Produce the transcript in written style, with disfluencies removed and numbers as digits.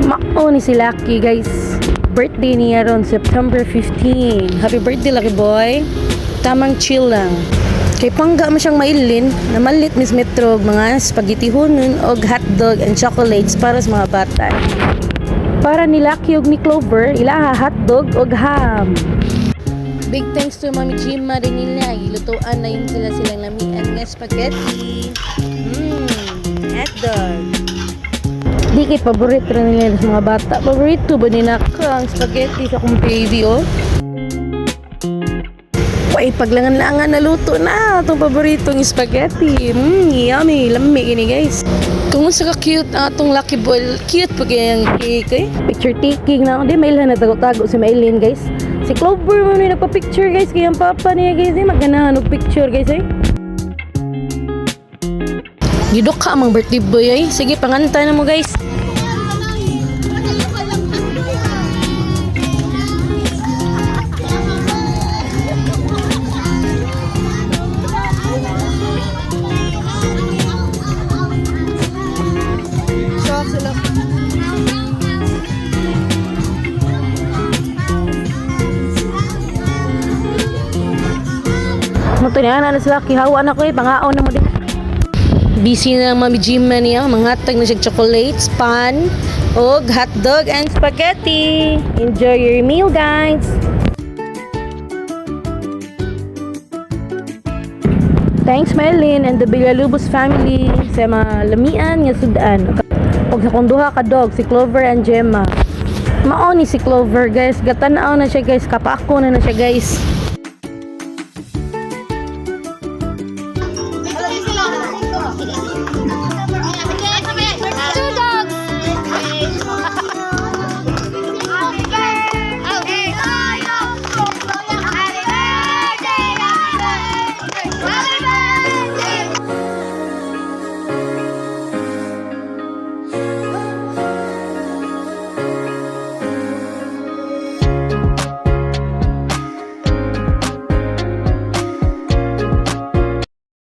Mao ni si Lucky guys. Birthday niya ron September 15. Happy birthday Lucky boy. Tamang chill lang. Kay pangga mo siyang mailin, namalit Miss Metro mga spaghetti hunon og hotdog and chocolates para sa mga bata. Para ni Lucky og ni Clover, ilaha hotdog og ham. Big thanks to Mami Jima rin nila. Ilutuan na yun silang lamian nga spaghetti. Hotdog. Di kay paborito rin nila sa mga bata. Paborito ba nila ang spaghetti sa kong baby oh? Ay, paglangan-langan na luto na itong paboritong spaghetti. Yummy, lami ini guys. Kung sa ka-cute atong Lucky boy, cute pa kaya yung cake eh. Picture taking na ako. Di, may ilan na tago-tago si Maylin guys. Si Clover mo na nagpa-picture guys. Kaya ang papa niya guys eh. Maganahan ng picture guys eh. Gidok ka amang birthday boy eh. Sige, panganta na mo guys. Muto niya na sila kihawa na ko eh, pangaon na mo din. Busy na ang Mami Jima niya, manghatag na siya chocolates, pan, og hotdog and spaghetti. Enjoy your meal guys! Thanks Maylin and the Villalubos family sa mga lamian nga sudan. Og sa kunduha ka dog, si Clover and Gemma. Mao ni si Clover guys, gatanaw na siya guys, kapako na siya guys.